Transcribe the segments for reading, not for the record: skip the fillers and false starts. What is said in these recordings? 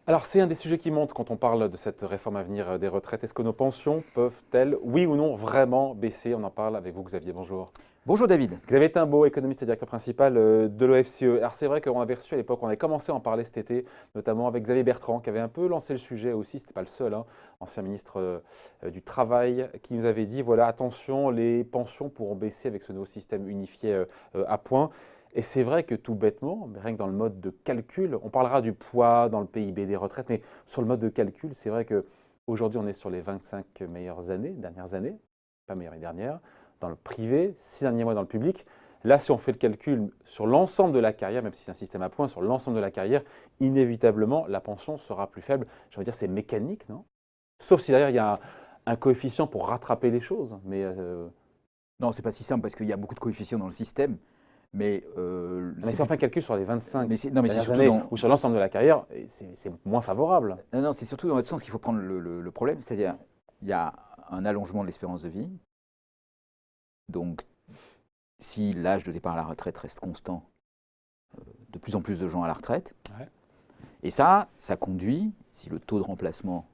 Alors, c'est un des sujets qui monte quand on parle de cette réforme à venir des retraites. Est-ce que nos pensions peuvent-elles, oui ou non, vraiment baisser? On en parle avec vous, Xavier. Bonjour. Bonjour David. Xavier Timbaud, économiste et directeur principal de l'OFCE. Alors, c'est vrai qu'on avait reçu à l'époque, on avait commencé à en parler cet été, notamment avec Xavier Bertrand, qui avait un peu lancé le sujet aussi, ce n'était pas le seul, hein, ancien ministre du Travail, qui nous avait dit, voilà, attention, les pensions pourront baisser avec ce nouveau système unifié à points. Et c'est vrai que tout bêtement, mais rien que dans le mode de calcul, on parlera du poids dans le PIB des retraites, mais sur le mode de calcul, c'est vrai qu'aujourd'hui, on est sur les 25 meilleures années, dernières années, pas meilleures et dernières, dans le privé, 6 derniers mois dans le public. Là, si on fait le calcul sur l'ensemble de la carrière, même si c'est un système à points, sur l'ensemble de la carrière, inévitablement, la pension sera plus faible. Je veux dire, c'est mécanique, non? Sauf si derrière, il y a un coefficient pour rattraper les choses. Non, c'est pas si simple parce qu'il y a beaucoup de coefficients dans le système. Mais si on fait un calcul sur les 25 dernières surtout années ou sur l'ensemble de la carrière, c'est moins favorable. Non, c'est surtout dans votre sens qu'il faut prendre le problème. C'est-à-dire, il y a un allongement de l'espérance de vie. Donc, si l'âge de départ à la retraite reste constant, de plus en plus de gens à la retraite. Ouais. Et ça conduit, si le taux de remplacement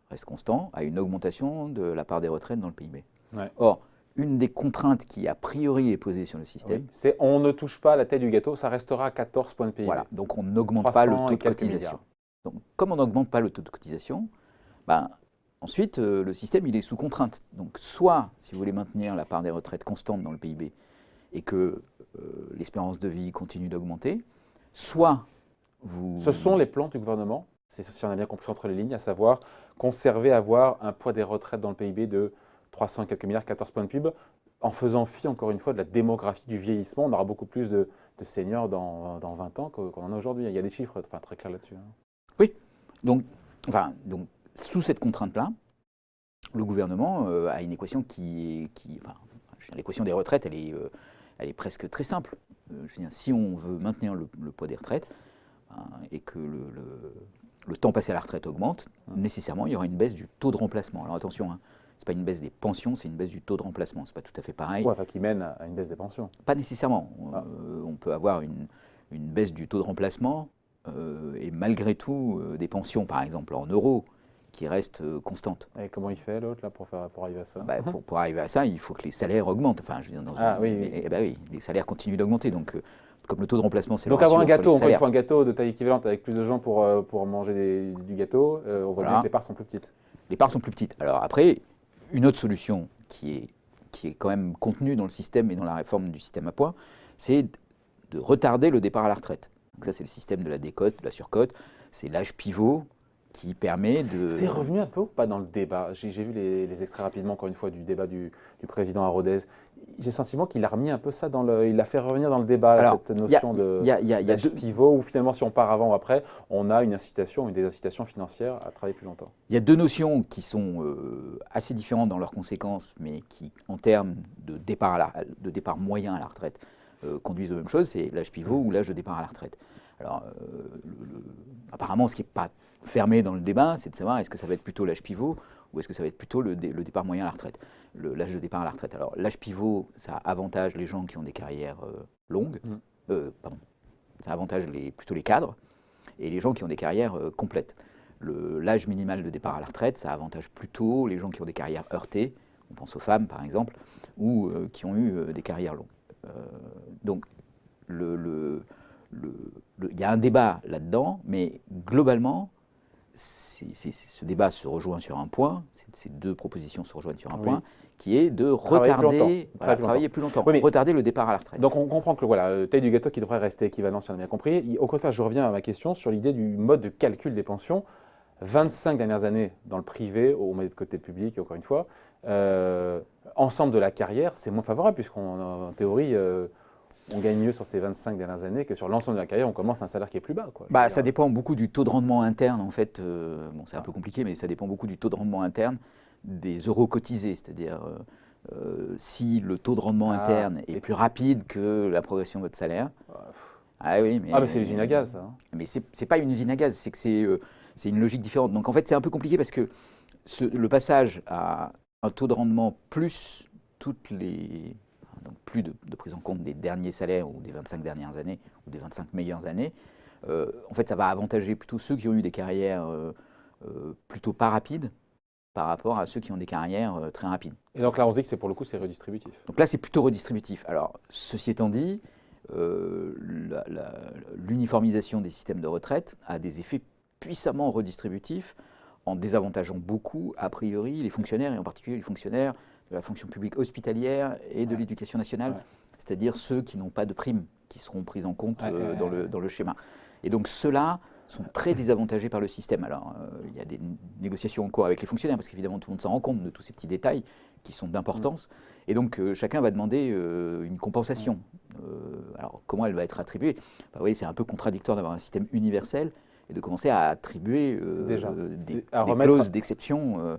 reste constant, à une augmentation de la part des retraites dans le PIB. Ouais. Or, une des contraintes qui, a priori, est posée sur le système, oui, c'est on ne touche pas la taille du gâteau, ça restera à 14 points de PIB. Voilà, donc on n'augmente pas le taux de cotisation. Milliards. Donc, comme on n'augmente pas le taux de cotisation, ensuite, le système il est sous contrainte. Donc, soit, si vous voulez maintenir la part des retraites constante dans le PIB et que l'espérance de vie continue d'augmenter, soit vous... Ce sont les plans du gouvernement, si on a bien compris entre les lignes, à savoir conserver, avoir un poids des retraites dans le PIB de 300 et quelques milliards, 14 points de PIB, en faisant fi, encore une fois, de la démographie du vieillissement. On aura beaucoup plus de seniors dans 20 ans qu'on en a aujourd'hui. Il y a des chiffres très clairs là-dessus. Hein. Oui, donc sous cette contrainte-là, le gouvernement a une équation l'équation des retraites, elle est presque très simple. Je veux dire, si on veut maintenir le poids des retraites et que le temps passé à la retraite augmente, nécessairement, il y aura une baisse du taux de remplacement. Alors attention, hein, ce n'est pas une baisse des pensions, c'est une baisse du taux de remplacement. Ce n'est pas tout à fait pareil. Ouais, enfin, qui mène à une baisse des pensions. Pas nécessairement. On peut avoir une baisse du taux de remplacement et malgré tout des pensions, par exemple en euros, qui restent constantes. Et comment il fait l'autre là pour arriver à ça? Pour arriver à ça, il faut que les salaires augmentent. Enfin, je veux dire, oui, les salaires continuent d'augmenter. Donc, comme le taux de remplacement, c'est le ratio avoir un gâteau, entre les un gâteau de taille équivalente avec plus de gens pour manger du gâteau, on voit bien que les parts sont plus petites. Les parts sont plus petites. Alors après, une autre solution qui est quand même contenue dans le système et dans la réforme du système à points, c'est de retarder le départ à la retraite. Donc ça, c'est le système de la décote, de la surcote. C'est l'âge pivot qui permet de... C'est revenu un peu ou pas dans le débat? J'ai vu les extraits rapidement, encore une fois, du débat du président à Rodez. J'ai le sentiment qu'il a remis un peu ça il l'a fait revenir dans le débat, alors, cette notion d'âge pivot, où finalement, si on part avant ou après, on a une des incitations financières à travailler plus longtemps. Il y a deux notions qui sont assez différentes dans leurs conséquences, mais qui, en termes de départ moyen à la retraite, conduisent aux mêmes choses, c'est l'âge pivot ou l'âge de départ à la retraite. Alors, apparemment, ce qui n'est pas fermé dans le débat, c'est de savoir est-ce que ça va être plutôt l'âge pivot ou est-ce que ça va être plutôt le départ moyen à la retraite, l'âge de départ à la retraite. Alors, l'âge pivot, ça avantage les gens qui ont des carrières longues, ça avantage plutôt les cadres et les gens qui ont des carrières complètes. L'âge minimal de départ à la retraite, ça avantage plutôt les gens qui ont des carrières heurtées, on pense aux femmes par exemple, ou qui ont eu des carrières longues. Donc, il y a un débat là-dedans, mais globalement, ce débat se rejoint sur un point, ces deux propositions se rejoignent sur un point, qui est de travailler plus longtemps, retarder le départ à la retraite. Donc on comprend que la taille du gâteau qui devrait rester équivalent, si on a bien compris. Au contraire, je reviens à ma question sur l'idée du mode de calcul des pensions. 25 dernières années dans le privé, on met de côté le public, encore une fois, ensemble de la carrière, c'est moins favorable, puisqu'en théorie, on gagne mieux sur ces 25 dernières années que sur l'ensemble de la carrière, on commence à un salaire qui est plus bas. Ça dépend beaucoup du taux de rendement interne, en fait. C'est un peu compliqué, mais ça dépend beaucoup du taux de rendement interne des euros cotisés. C'est-à-dire, si le taux de rendement interne est plus rapide que la progression de votre salaire... mais c'est l'usine à gaz, ça. Hein. Mais c'est pas une usine à gaz, c'est que c'est une logique différente. Donc, en fait, c'est un peu compliqué parce que le passage à un taux de rendement plus toutes les donc plus de prise en compte des derniers salaires ou des 25 dernières années ou des 25 meilleures années, en fait, ça va avantager plutôt ceux qui ont eu des carrières plutôt pas rapides par rapport à ceux qui ont des carrières très rapides. Et donc là, on se dit que pour le coup, c'est redistributif. Donc là, c'est plutôt redistributif. Alors, ceci étant dit, l'uniformisation des systèmes de retraite a des effets puissamment redistributifs en désavantageant beaucoup, a priori, les fonctionnaires, et en particulier les fonctionnaires de la fonction publique hospitalière et de l'éducation nationale, c'est-à-dire ceux qui n'ont pas de primes, qui seront prises en compte dans le schéma. Et donc ceux-là sont très désavantagés par le système. Alors, il y a des négociations en cours avec les fonctionnaires, parce qu'évidemment, tout le monde s'en rend compte de tous ces petits détails qui sont d'importance. Et donc, chacun va demander une compensation. Alors, comment elle va être attribuée? Vous voyez, c'est un peu contradictoire d'avoir un système universel et de commencer à attribuer des clauses d'exception.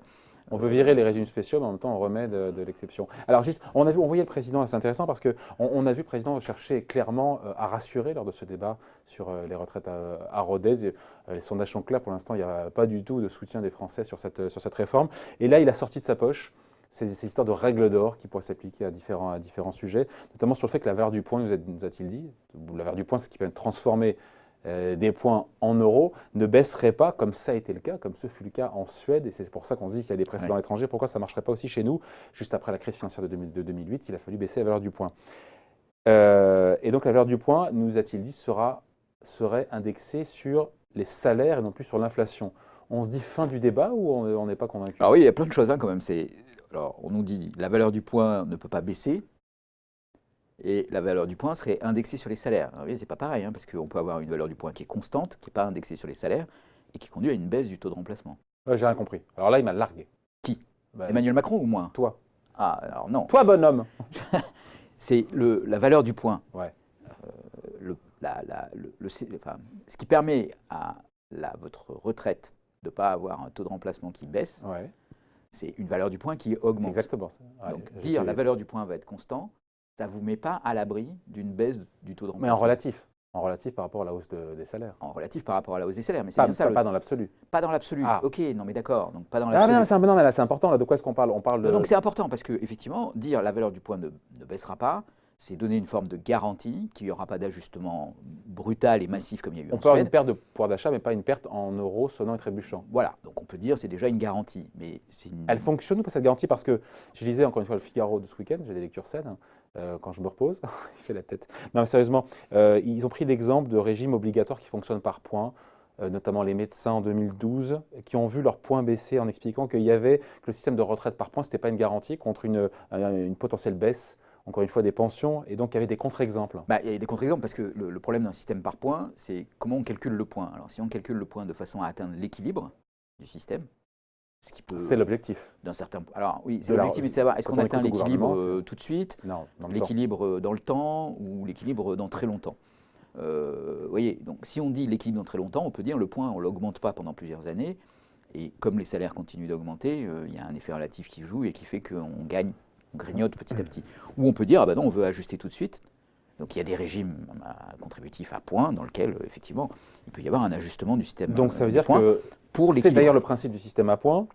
On veut virer les régimes spéciaux, mais en même temps, on remet de l'exception. Alors juste, on voyait le président, c'est intéressant parce qu'on a vu le président chercher clairement à rassurer lors de ce débat sur les retraites à Rodez. Les sondages sont clairs, pour l'instant, il n'y a pas du tout de soutien des Français sur cette réforme. Et là, il a sorti de sa poche ces histoires de règles d'or qui pourraient s'appliquer à différents sujets, notamment sur le fait que la valeur du point, nous a-t-il dit, la valeur du point, c'est ce qui permet de transformer des points en euros, ne baisserait pas, comme ça a été le cas, comme ce fut le cas en Suède, et c'est pour ça qu'on se dit qu'il y a des précédents étrangers. Pourquoi ça ne marcherait pas aussi chez nous? Juste après la crise financière de 2008, il a fallu baisser la valeur du point. Et donc la valeur du point, nous a-t-il dit, serait indexée sur les salaires et non plus sur l'inflation. On se dit fin du débat ou on n'est pas convaincu? Alors oui, il y a plein de choses quand même. Alors, on nous dit la valeur du point ne peut pas baisser, et la valeur du point serait indexée sur les salaires. Alors, oui, c'est pas pareil, parce qu'on peut avoir une valeur du point qui est constante, qui n'est pas indexée sur les salaires, et qui conduit à une baisse du taux de remplacement. J'ai rien compris. Alors là, il m'a largué. Qui? Emmanuel Macron ou moi? Toi. Ah, alors non. Toi, bonhomme. C'est la valeur du point. Ouais. Ce qui permet à votre retraite de ne pas avoir un taux de remplacement qui baisse, c'est une valeur du point qui augmente. Exactement. Donc dire la valeur du point va être constant, ça ne vous met pas à l'abri d'une baisse du taux de remplacement. Mais en relatif. En relatif par rapport à la hausse des salaires. En relatif par rapport à la hausse des salaires, mais c'est bien ça. Pas dans l'absolu. Pas dans l'absolu. Ah. Ok, non mais d'accord. Donc pas dans l'absolu. Non, mais là c'est important. Là, de quoi est-ce qu'on parle? On parle de... Donc c'est important parce que effectivement, dire la valeur du point ne baissera pas, c'est donner une forme de garantie qu'il n'y aura pas d'ajustement brutal et massif comme il y a eu en Suède. On peut avoir une perte de pouvoir d'achat, mais pas une perte en euros sonnant et trébuchant. Voilà, donc on peut dire c'est déjà une garantie. Mais Elle fonctionne ou pas cette garantie? Parce que je lisais encore une fois le Figaro de ce week-end, j'ai des lectures saines, quand je me repose, il fait la tête. Non mais sérieusement, ils ont pris l'exemple de régimes obligatoires qui fonctionnent par points, notamment les médecins en 2012, qui ont vu leurs points baisser en expliquant que le système de retraite par points, ce n'était pas une garantie contre une potentielle baisse, encore une fois, des pensions, et donc il y avait des contre-exemples. Il y a des contre-exemples parce que le problème d'un système par points, c'est comment on calcule le point. Alors si on calcule le point de façon à atteindre l'équilibre du système, ce qui peut... C'est l'objectif. D'un certain... Alors oui, c'est l'objectif, mais c'est savoir, est-ce qu'on atteint l'équilibre tout de suite, l'équilibre dans le temps ou l'équilibre dans très longtemps. Vous voyez, donc si on dit l'équilibre dans très longtemps, on peut dire le point, on ne l'augmente pas pendant plusieurs années, et comme les salaires continuent d'augmenter, il y a un effet relatif qui joue et qui fait qu'on gagne, on grignote petit à petit. Ou on peut dire, non, on veut ajuster tout de suite. Donc il y a des régimes contributifs à points dans lesquels, effectivement, il peut y avoir un ajustement du système. Donc ça veut dire que c'est d'ailleurs le principe du système à points.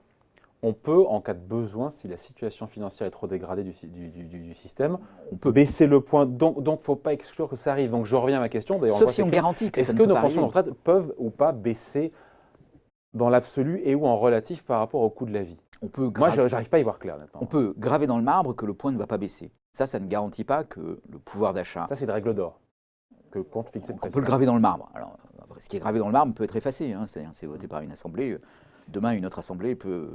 On peut, en cas de besoin, si la situation financière est trop dégradée du système, on peut baisser le point. Donc il ne faut pas exclure que ça arrive. Donc je reviens à ma question. Sauf si on garantit que ça ne peut pas arriver. Est-ce que nos pensions de retraite peuvent ou pas baisser dans l'absolu et ou en relatif par rapport au coût de la vie? Moi, je n'arrive pas à y voir clair. On peut graver dans le marbre que le point ne va pas baisser. Ça ne garantit pas que le pouvoir d'achat... Ça, c'est des règles d'or que compte fixer le président. On peut le graver dans le marbre. Alors, après, ce qui est gravé dans le marbre peut être effacé. C'est-à-dire, c'est voté par une assemblée. Demain, une autre assemblée peut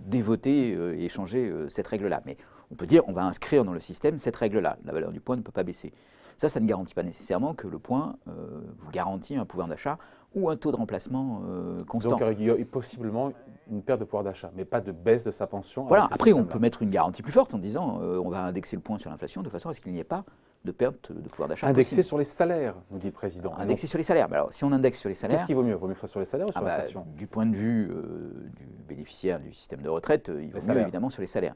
dévoter et changer cette règle-là. Mais on peut dire, on va inscrire dans le système cette règle-là. La valeur du point ne peut pas baisser. Ça ne garantit pas nécessairement que le point vous garantit un pouvoir d'achat ou un taux de remplacement constant. Donc il y a possiblement une perte de pouvoir d'achat, mais pas de baisse de sa pension. Voilà, après on peut mettre une garantie plus forte en disant on va indexer le point sur l'inflation de façon à ce qu'il n'y ait pas de perte de pouvoir d'achat. Indexer sur les salaires, nous dit le président. Indexer sur les salaires. Mais alors si on indexe sur les salaires... Qu'est-ce qui vaut mieux? Vaut mieux que ce soit sur les salaires ou sur l'inflation? Du point de vue du bénéficiaire du système de retraite, il vaut mieux évidemment sur les salaires.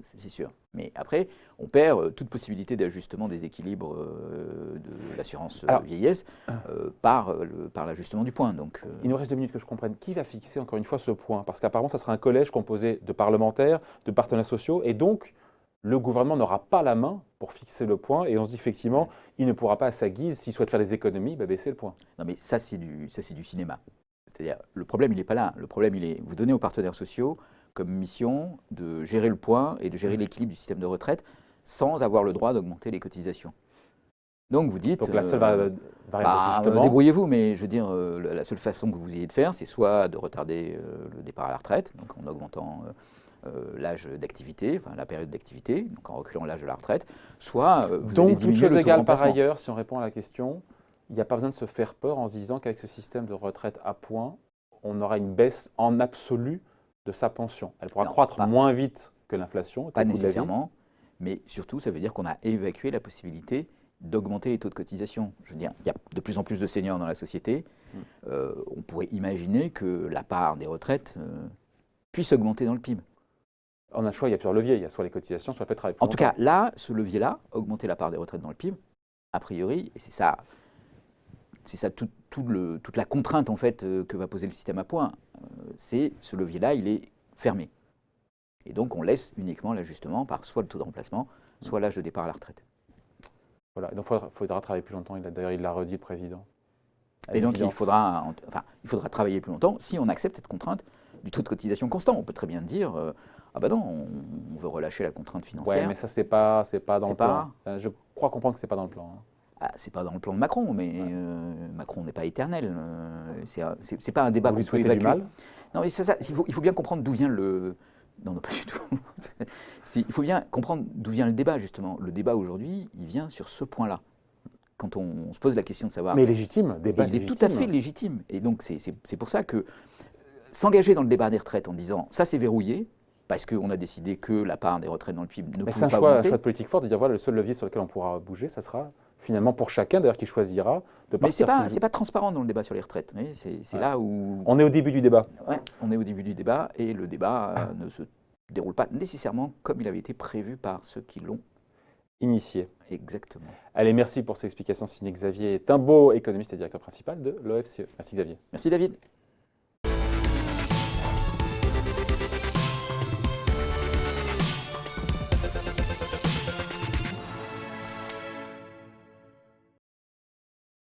C'est sûr. Mais après, on perd toute possibilité d'ajustement des équilibres de l'assurance vieillesse par l'ajustement du point. Donc, il nous reste 2 minutes que je comprenne. Qui va fixer encore une fois ce point? Parce qu'apparemment, ça sera un collège composé de parlementaires, de partenaires sociaux, et donc le gouvernement n'aura pas la main pour fixer le point et on se dit effectivement, il ne pourra pas à sa guise, s'il souhaite faire des économies, baisser le point. Non mais ça c'est du cinéma. C'est-à-dire, le problème il n'est pas là. Le problème il est, vous donnez aux partenaires sociaux comme mission de gérer le point et de gérer l'équilibre du système de retraite sans avoir le droit d'augmenter les cotisations. Donc vous dites, donc la seule variable d'ajustement, débrouillez-vous, mais je veux dire, la seule façon que vous ayez de faire, c'est soit de retarder le départ à la retraite, donc en augmentant l'âge d'activité, enfin la période d'activité, donc en reculant l'âge de la retraite, soit vous allez diminuer le taux de remplacement. Par ailleurs, si on répond à la question, il n'y a pas besoin de se faire peur en se disant qu'avec ce système de retraite à points, on aura une baisse en absolu de sa pension. Elle pourra croître moins vite que l'inflation. Pas nécessairement, mais surtout, ça veut dire qu'on a évacué la possibilité d'augmenter les taux de cotisation. Je veux dire, il y a de plus en plus de seniors dans la société. On pourrait imaginer que la part des retraites puisse augmenter dans le PIB. On a le choix, il y a plusieurs leviers. Il y a soit les cotisations, soit le fait de travailler plus longtemps. En tout cas, là, ce levier-là, augmenter la part des retraites dans le PIB, a priori, et c'est ça toute la contrainte en fait que va poser le système à points, c'est ce levier-là, il est fermé. Et donc on laisse uniquement l'ajustement par soit le taux de remplacement, soit l'âge de départ à la retraite. Voilà, donc il faudra travailler plus longtemps, d'ailleurs il l'a redit le président. Et donc il faudra travailler plus longtemps si on accepte cette contrainte du taux de cotisation constant. On peut très bien dire, ah ben non, on veut relâcher la contrainte financière. Oui, mais ça c'est pas dans le plan. Je crois comprendre que c'est pas dans le plan. Ah, c'est pas dans le plan de Macron, mais Macron n'est pas éternel. C'est pas un débat qu'on peut évacuer. Du mal. Non, mais il faut bien comprendre d'où vient le... Non, pas du tout. Il faut bien comprendre d'où vient le débat, justement. Le débat aujourd'hui, il vient sur ce point-là. Quand on se pose la question de savoir... Mais légitime, débat il est tout à fait légitime. Et donc, c'est pour ça que s'engager dans le débat des retraites en disant « ça, c'est verrouillé », parce qu'on a décidé que la part des retraites dans le PIB ne pouvait pas augmenter. C'est un choix de politique fort de dire voilà, le seul levier sur lequel on pourra bouger, ça sera finalement pour chacun, d'ailleurs, qui choisira de partir. Mais c'est pas transparent dans le débat sur les retraites. C'est là où... On est au début du débat. Ouais, on est au début du débat et le débat ne se déroule pas nécessairement comme il avait été prévu par ceux qui l'ont initié. Exactement. Allez, merci pour ces explications. Signé Xavier Timbaud, économiste et directeur principal de l'OFCE. Merci Xavier. Merci David.